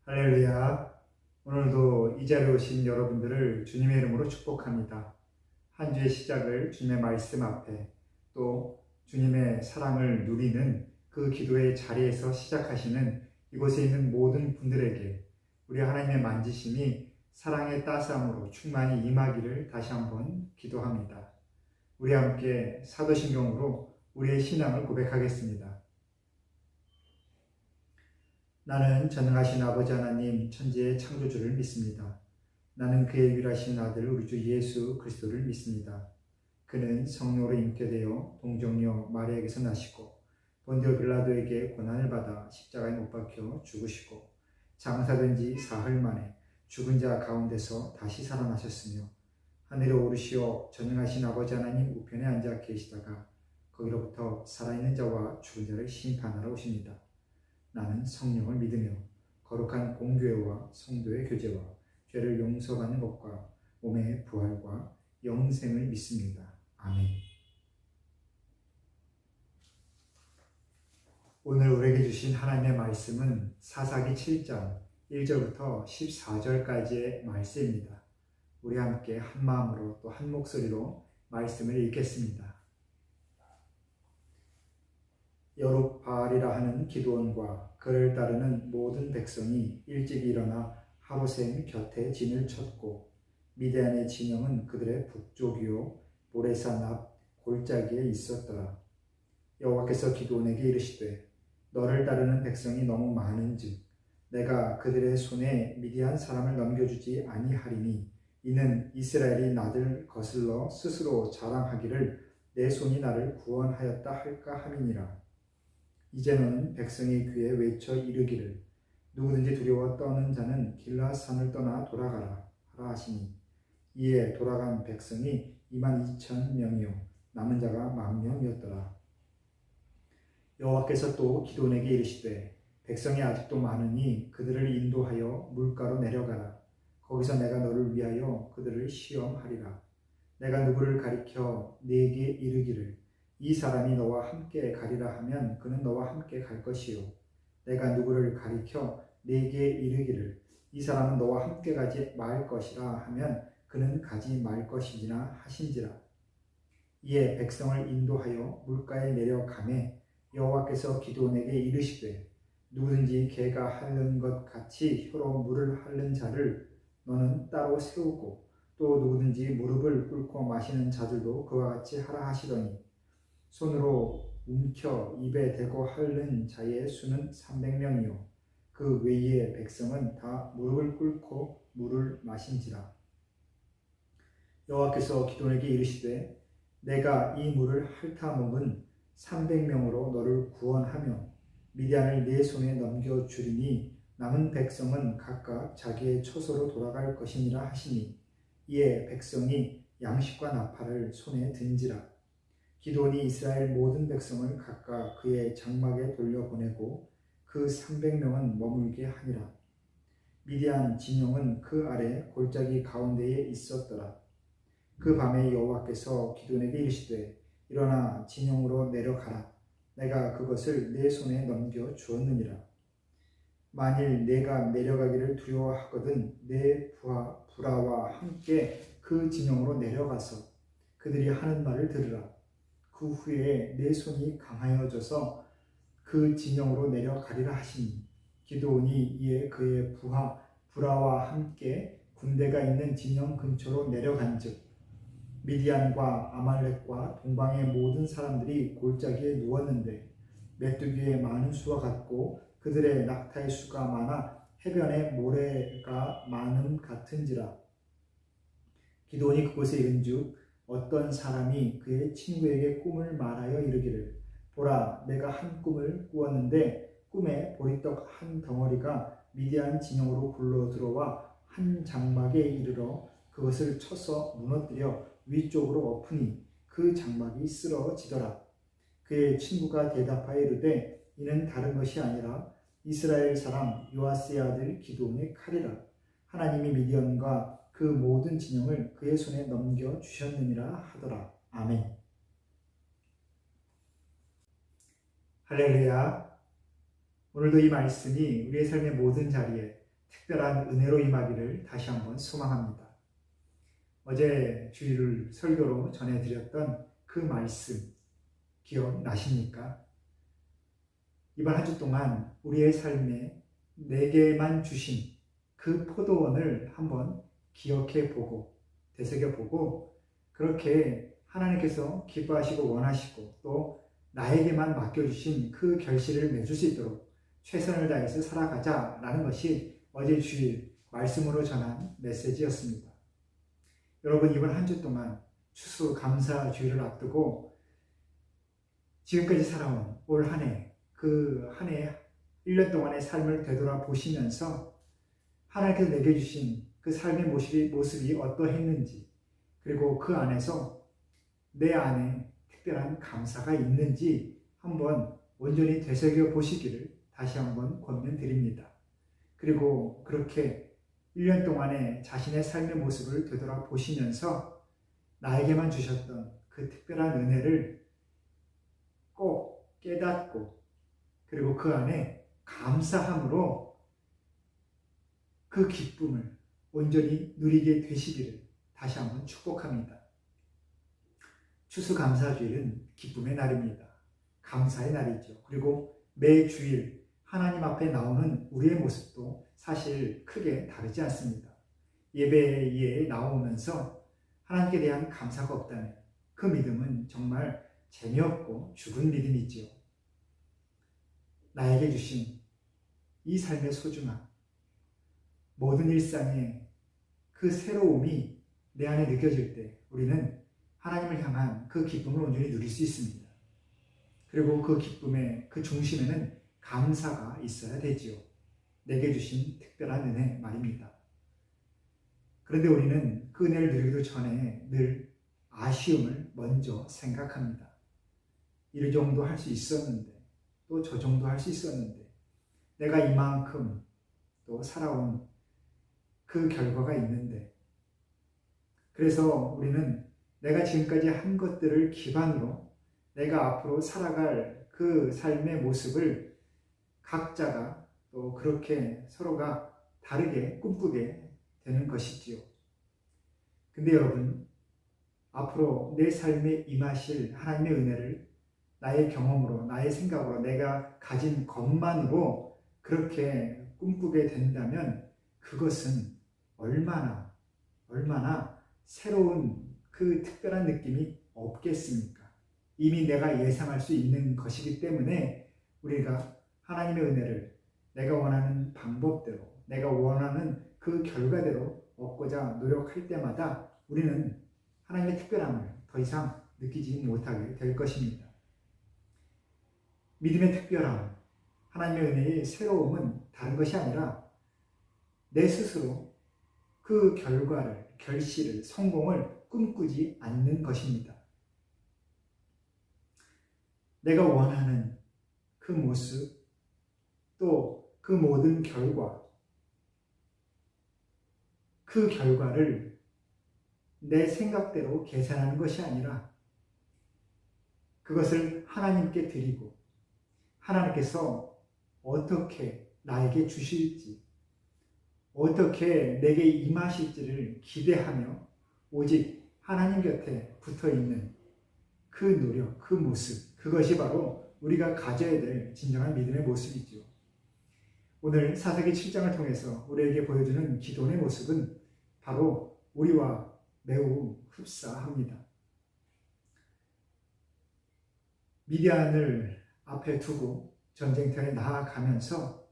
할렐루야. 오늘도 이 자리에 오신 여러분들을 주님의 이름으로 축복합니다. 한 주의 시작을 주님의 말씀 앞에 또 주님의 사랑을 누리는 그 기도의 자리에서 시작하시는 이곳에 있는 모든 분들에게 우리 하나님의 만지심이 사랑의 따스함으로 충만히 임하기를 다시 한번 기도합니다. 우리 함께 사도신경으로 우리의 신앙을 고백하겠습니다. 나는 전능하신 아버지 하나님 천지의 창조주를 믿습니다. 나는 그의 유일하신 아들 우리 주 예수 그리스도를 믿습니다. 그는 성령으로 잉태되어 동정녀 마리아에게서 나시고 본디오 빌라도에게 고난을 받아 십자가에 못 박혀 죽으시고 장사된 지 사흘 만에 죽은 자 가운데서 다시 살아나셨으며 하늘에 오르시어 전능하신 아버지 하나님 우편에 앉아 계시다가 거기로부터 살아있는 자와 죽은 자를 심판하러 오십니다. 나는 성령을 믿으며 거룩한 공교회와 성도의 교제와 죄를 용서받는 것과 몸의 부활과 영생을 믿습니다. 아멘. 오늘 우리에게 주신 하나님의 말씀은 사사기 7장 1절부터 14절까지의 말씀입니다. 우리 함께 한 마음으로 또 한 목소리로 말씀을 읽겠습니다. 여룹바알이라 하는 기드온과 그를 따르는 모든 백성이 일찍 일어나 하루샘 곁에 진을 쳤고 미디안의 진영은 그들의 북쪽이요 모레산 앞 골짜기에 있었더라. 여호와께서 기드온에게 이르시되 너를 따르는 백성이 너무 많은즉 내가 그들의 손에 미디안 사람을 넘겨주지 아니하리니 이는 이스라엘이 나를 거슬러 스스로 자랑하기를 내 손이 나를 구원하였다 할까 함이니라. 이제 너는 백성의 귀에 외쳐 이르기를 누구든지 두려워 떠는 자는 길라산을 떠나 돌아가라 하라 하시니 이에 돌아간 백성이 22,000명이요 남은 자가 10,000명이었더라. 여호와께서 또 기드온에게 이르시되 백성이 아직도 많으니 그들을 인도하여 물가로 내려가라. 거기서 내가 너를 위하여 그들을 시험하리라. 내가 누구를 가리켜 네게 이르기를 이 사람이 너와 함께 가리라 하면 그는 너와 함께 갈 것이요 내가 누구를 가리켜 네게 이르기를 이 사람은 너와 함께 가지 말 것이라 하면 그는 가지 말 것이니라 하신지라. 이에 백성을 인도하여 물가에 내려가매 여호와께서 기드온에게 이르시되 누구든지 개가 핥는 것 같이 혀로 물을 핥는 자를 너는 따로 세우고 또 누구든지 무릎을 꿇고 마시는 자들도 그와 같이 하라 하시더니 손으로 움켜 입에 대고 핥는 자의 수는 300명이요 그 외의 백성은 다 무릎을 꿇고 물을 마신지라. 여호와께서 기드온에게 이르시되 내가 이 물을 핥아먹은 300명으로 너를 구원하며 미디안을 네 손에 넘겨주리니 남은 백성은 각각 자기의 처소로 돌아갈 것이니라 하시니 이에 백성이 양식과 나팔을 손에 든지라. 기드온이 이스라엘 모든 백성을 각각 그의 장막에 돌려보내고 그 300명은 머물게 하니라. 미디안 진영은 그 아래 골짜기 가운데에 있었더라. 그 밤에 여호와께서 기드온에게 이르시되 일어나 진영으로 내려가라. 내가 그것을 내 손에 넘겨 주었느니라. 만일 내가 내려가기를 두려워하거든 내 부하와 함께 그 진영으로 내려가서 그들이 하는 말을 들으라. 그 후에 내 손이 강하여져서 그 진영으로 내려가리라 하시니 기드온이 이에 그의 부하와 함께 군대가 있는 진영 근처로 내려간즉 미디안과 아말렉과 동방의 모든 사람들이 골짜기에 누웠는데 메뚜기의 많은 수와 같고 그들의 낙타의 수가 많아 해변에 모래가 많음 같은지라. 기드온이 그곳에 이른즉 어떤 사람이 그의 친구에게 꿈을 말하여 이르기를 보라 내가 한 꿈을 꾸었는데 꿈에 보리떡 한 덩어리가 미디안 진영으로 굴러 들어와 한 장막에 이르러 그것을 쳐서 무너뜨려 위쪽으로 엎으니 그 장막이 쓰러지더라. 그의 친구가 대답하여 이르되 이는 다른 것이 아니라 이스라엘 사람 요아스의 아들 기드온의 칼이라. 하나님이 미디안과 그 모든 진영을 그의 손에 넘겨주셨느니라 하더라. 아멘. 할렐루야. 오늘도 이 말씀이 우리의 삶의 모든 자리에 특별한 은혜로 임하기를 다시 한번 소망합니다. 어제 주일을 설교로 전해드렸던 그 말씀 기억나십니까? 이번 한 주 동안 우리의 삶에 내게만 주신 그 포도원을 한번 기억해 보고 되새겨 보고 그렇게 하나님께서 기뻐하시고 원하시고 또 나에게만 맡겨주신 그 결실을 맺을 수 있도록 최선을 다해서 살아가자라는 것이 어제 주일 말씀으로 전한 메시지였습니다. 여러분, 이번 한 주 동안 추수 감사 주일을 앞두고 지금까지 살아온 올 한 해, 그 한 해 1년 동안의 삶을 되돌아보시면서 하나님께서 내게 주신 그 삶의 모습이 어떠했는지, 그리고 그 안에서 내 안에 특별한 감사가 있는지 한번 온전히 되새겨 보시기를 다시 한번 권면드립니다. 그리고 그렇게 1년 동안의 자신의 삶의 모습을 되돌아보시면서 나에게만 주셨던 그 특별한 은혜를 꼭 깨닫고 그리고 그 안에 감사함으로 그 기쁨을 온전히 누리게 되시기를 다시 한번 축복합니다. 추수감사주일은 기쁨의 날입니다. 감사의 날이죠. 그리고 매 주일 하나님 앞에 나오는 우리의 모습도 사실 크게 다르지 않습니다. 예배에 나오면서 하나님께 대한 감사가 없다면 그 믿음은 정말 재미없고 죽은 믿음이지요. 나에게 주신 이 삶의 소중함, 모든 일상의 그 새로움이 내 안에 느껴질 때 우리는 하나님을 향한 그 기쁨을 온전히 누릴 수 있습니다. 그리고 그 기쁨의 그 중심에는 감사가 있어야 되지요. 내게 주신 특별한 은혜 말입니다. 그런데 우리는 그 은혜를 누리기도 전에 늘 아쉬움을 먼저 생각합니다. 이 정도 할 수 있었는데, 또 저 정도 할 수 있었는데, 내가 이만큼 또 살아온 그 결과가 있는데, 그래서 우리는 내가 지금까지 한 것들을 기반으로 내가 앞으로 살아갈 그 삶의 모습을 각자가 또 그렇게 서로가 다르게 꿈꾸게 되는 것이지요. 근데 여러분, 앞으로 내 삶에 임하실 하나님의 은혜를 나의 경험으로, 나의 생각으로, 내가 가진 것만으로 그렇게 꿈꾸게 된다면 그것은 얼마나 새로운 그 특별한 느낌이 없겠습니까? 이미 내가 예상할 수 있는 것이기 때문에 우리가 하나님의 은혜를 내가 원하는 방법대로, 내가 원하는 그 결과대로 얻고자 노력할 때마다 우리는 하나님의 특별함을 더 이상 느끼지 못하게 될 것입니다. 믿음의 특별함, 하나님의 은혜의 새로움은 다른 것이 아니라 내 스스로 그 결과를, 결실을, 성공을 꿈꾸지 않는 것입니다. 내가 원하는 그 모습, 또 그 모든 결과, 그 결과를 내 생각대로 계산하는 것이 아니라 그것을 하나님께 드리고 하나님께서 어떻게 나에게 주실지, 어떻게 내게 임하실지를 기대하며 오직 하나님 곁에 붙어있는 그 노력, 그 모습, 그것이 바로 우리가 가져야 될 진정한 믿음의 모습이죠. 오늘 사사기 7장을 통해서 우리에게 보여주는 기도의 모습은 바로 우리와 매우 흡사합니다. 미디안을 앞에 두고 전쟁터에 나아가면서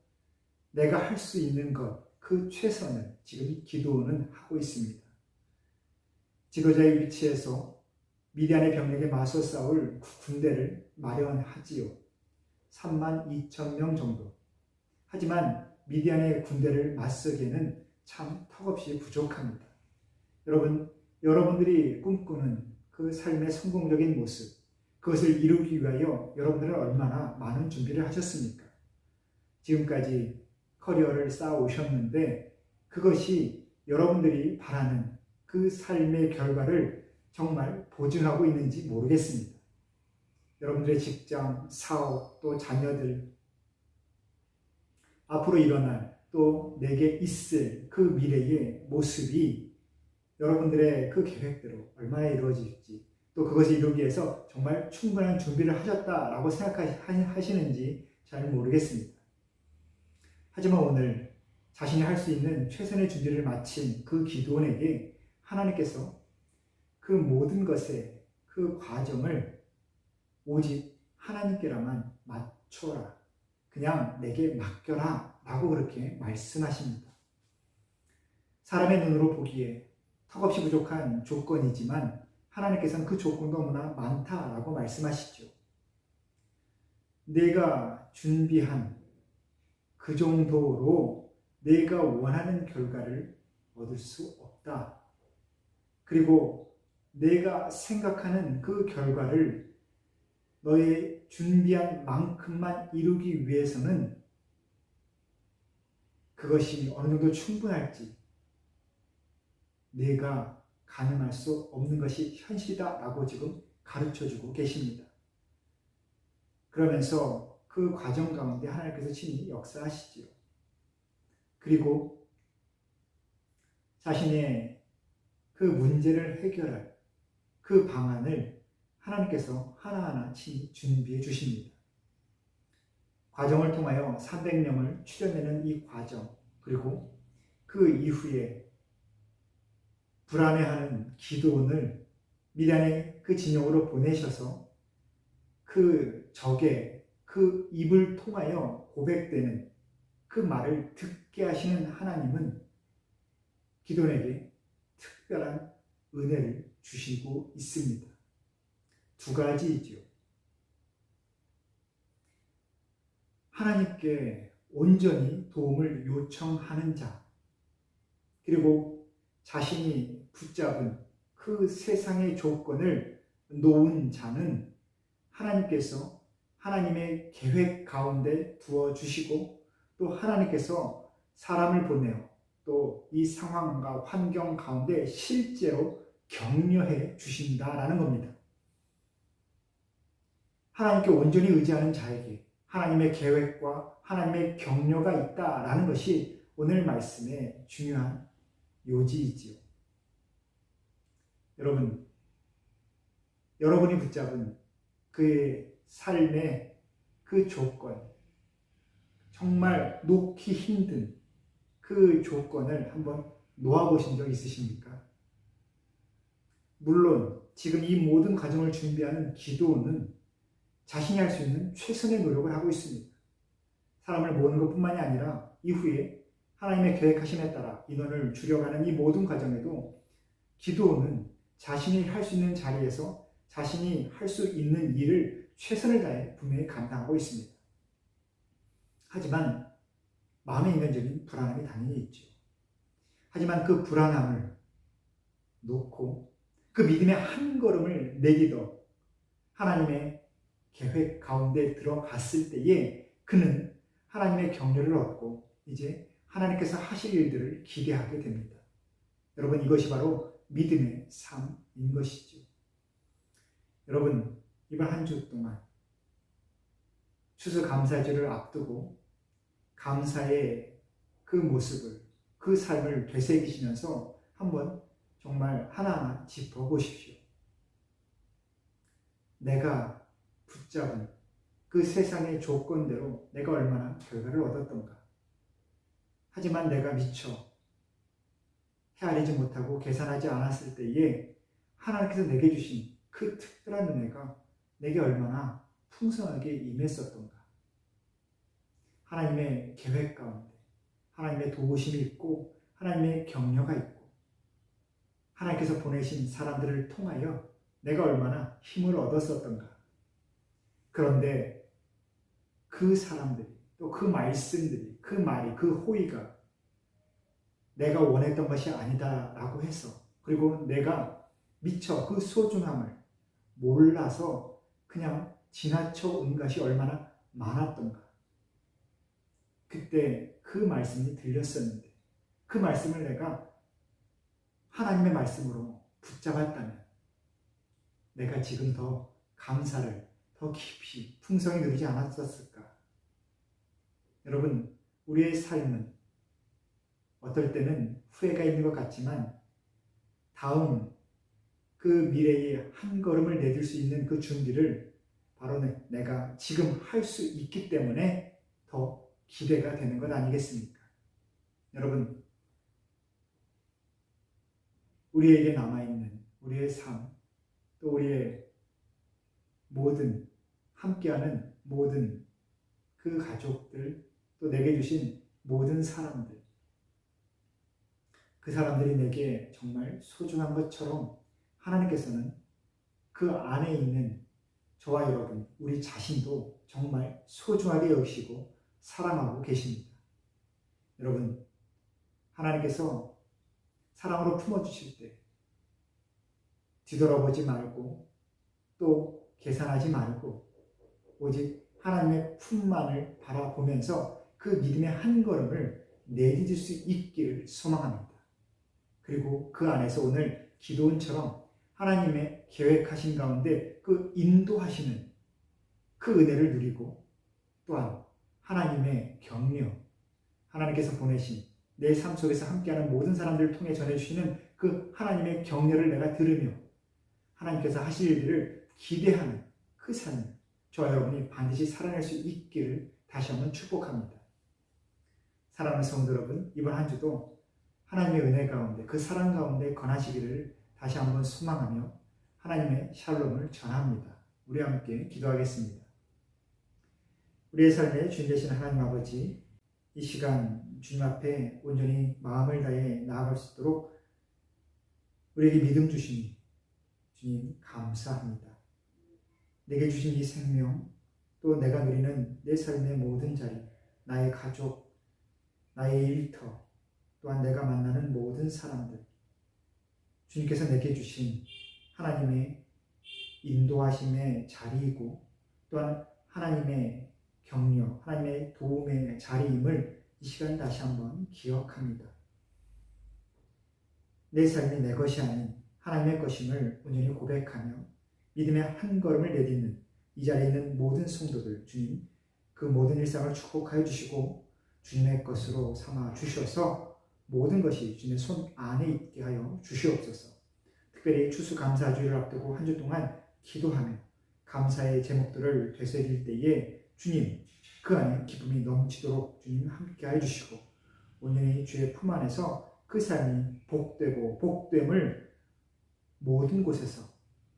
내가 할 수 있는 것, 그 최선을 지금 기도는 하고 있습니다. 지도자의 위치에서 미디안의 병력에 맞서 싸울 군대를 마련하지요. 32,000명 정도. 하지만 미디안의 군대를 맞서기에는 참 턱없이 부족합니다. 여러분들이 꿈꾸는 그 삶의 성공적인 모습, 그것을 이루기 위하여 여러분들은 얼마나 많은 준비를 하셨습니까? 지금까지 커리어를 쌓아오셨는데 그것이 여러분들이 바라는 그 삶의 결과를 정말 보증하고 있는지 모르겠습니다. 여러분들의 직장, 사업, 또 자녀들, 앞으로 일어날 또 내게 있을 그 미래의 모습이 여러분들의 그 계획대로 얼마나 이루어질지, 또 그것을 이루기 위해서 정말 충분한 준비를 하셨다라고 생각하시는지 잘 모르겠습니다. 하지만 오늘 자신이 할 수 있는 최선의 준비를 마친 그 기도원에게 하나님께서 그 모든 것의 그 과정을 오직 하나님께라만 맞춰라, 그냥 내게 맡겨라 라고 그렇게 말씀하십니다. 사람의 눈으로 보기에 턱없이 부족한 조건이지만 하나님께서는 그 조건도 너무나 많다라고 말씀하시죠. 내가 준비한 그 정도로 내가 원하는 결과를 얻을 수 없다. 그리고 내가 생각하는 그 결과를 너의 준비한 만큼만 이루기 위해서는 그것이 어느 정도 충분할지 내가 가늠할 수 없는 것이 현실이다라고 지금 가르쳐주고 계십니다. 그러면서 그 과정 가운데 하나님께서 친히 역사하시지요. 그리고 자신의 그 문제를 해결할 그 방안을 하나님께서 하나하나 친히 준비해 주십니다. 과정을 통하여 300명을 추려내는 이 과정, 그리고 그 이후에 불안해하는 기드온을 미디안의 그 진영으로 보내셔서 그 적의 그 입을 통하여 고백되는 그 말을 듣게 하시는 하나님은 기드온에게 특별한 은혜를 주시고 있습니다. 두 가지이지요. 하나님께 온전히 도움을 요청하는 자, 그리고 자신이 붙잡은 그 세상의 조건을 놓은 자는 하나님께서 하나님의 계획 가운데 두어주시고 또 하나님께서 사람을 보내어 또 이 상황과 환경 가운데 실제로 격려해 주신다라는 겁니다. 하나님께 온전히 의지하는 자에게 하나님의 계획과 하나님의 격려가 있다라는 것이 오늘 말씀의 중요한 요지이지요. 여러분이 붙잡은 그의 삶의 그 조건, 정말 놓기 힘든 그 조건을 한번 놓아보신 적 있으십니까? 물론 지금 이 모든 과정을 준비하는 기도는 자신이 할 수 있는 최선의 노력을 하고 있습니다. 사람을 모으는 것뿐만이 아니라 이후에 하나님의 계획하심에 따라 인원을 줄여가는 이 모든 과정에도 기도는 자신이 할 수 있는 자리에서 자신이 할 수 있는 일을 최선을 다해 분명히 감당하고 있습니다. 하지만 마음의 인간적인 불안함이 당연히 있죠. 하지만 그 불안함을 놓고 그 믿음의 한 걸음을 내딛어 하나님의 계획 가운데 들어갔을 때에 그는 하나님의 격려를 얻고 이제 하나님께서 하실 일들을 기대하게 됩니다. 여러분, 이것이 바로 믿음의 삶인 것이죠. 여러분, 이번 한 주 동안 추수감사절을 앞두고 감사의 그 모습을, 그 삶을 되새기시면서 한번 정말 하나하나 짚어보십시오. 내가 붙잡은 그 세상의 조건대로 내가 얼마나 결과를 얻었던가. 하지만 내가 미처 헤아리지 못하고 계산하지 않았을 때에 하나님께서 내게 주신 그 특별한 은혜가 내게 얼마나 풍성하게 임했었던가. 하나님의 계획 가운데 하나님의 도우심이 있고 하나님의 격려가 있고 하나님께서 보내신 사람들을 통하여 내가 얼마나 힘을 얻었었던가. 그런데 그 사람들이 또 그 말씀들이, 그 말이, 그 호의가 내가 원했던 것이 아니다라고 해서, 그리고 내가 미처 그 소중함을 몰라서 그냥 지나쳐 온 것이 얼마나 많았던가. 그때 그 말씀이 들렸었는데 그 말씀을 내가 하나님의 말씀으로 붙잡았다면 내가 지금 더 감사를 더 깊이 풍성히 누리지 않았었을까? 여러분, 우리의 삶은 어떨 때는 후회가 있는 것 같지만 다음 그 미래의 한 걸음을 내딜 수 있는 그 준비를 바로 내가 지금 할 수 있기 때문에 더 기대가 되는 것 아니겠습니까? 여러분, 우리에게 남아있는 우리의 삶, 또 우리의 모든 함께하는 모든 그 가족들, 또 내게 주신 모든 사람들, 그 사람들이 내게 정말 소중한 것처럼 하나님께서는 그 안에 있는 저와 여러분, 우리 자신도 정말 소중하게 여기시고 사랑하고 계십니다. 여러분, 하나님께서 사랑으로 품어주실 때 뒤돌아보지 말고 또 계산하지 말고 오직 하나님의 품만을 바라보면서 그 믿음의 한 걸음을 내디딜 수 있기를 소망합니다. 그리고 그 안에서 오늘 기도원처럼 하나님의 계획하신 가운데 그 인도하시는 그 은혜를 누리고 또한 하나님의 격려, 하나님께서 보내신 내 삶 속에서 함께하는 모든 사람들을 통해 전해주시는 그 하나님의 격려를 내가 들으며 하나님께서 하실 일들을 기대하는 그 삶을 저와 여러분이 반드시 살아낼 수 있기를 다시 한번 축복합니다. 사랑하는 성도 여러분, 이번 한 주도 하나님의 은혜 가운데 그 사랑 가운데 거하시기를 다시 한번 소망하며 하나님의 샬롬을 전합니다. 우리 함께 기도하겠습니다. 우리의 삶에 주인 되신 하나님 아버지, 이 시간 주님 앞에 온전히 마음을 다해 나아갈 수 있도록 우리에게 믿음 주시니 주님 감사합니다. 내게 주신 이 생명, 또 내가 누리는 내 삶의 모든 자리, 나의 가족, 나의 일터, 또한 내가 만나는 모든 사람들, 주님께서 내게 주신 하나님의 인도하심의 자리이고 또한 하나님의 격려, 하나님의 도움의 자리임을 이 시간 다시 한번 기억합니다. 내 삶이 내 것이 아닌 하나님의 것임을 온전히 고백하며 믿음의 한 걸음을 내딛는 이 자리에 있는 모든 성도들, 주님 그 모든 일상을 축복하여 주시고 주님의 것으로 삼아 주셔서 모든 것이 주님의 손 안에 있게 하여 주시옵소서. 특별히 추수감사주일을 앞두고 한 주 동안 기도하며 감사의 제목들을 되새길 때에 주님 그 안에 기쁨이 넘치도록 주님 함께하여 주시고 온전히 주의 품 안에서 그 삶이 복되고 복됨을 모든 곳에서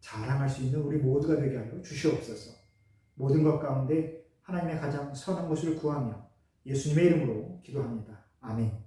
자랑할 수 있는 우리 모두가 되게 하여 주시옵소서. 모든 것 가운데 하나님의 가장 선한 것을 구하며 예수님의 이름으로 기도합니다. 아멘.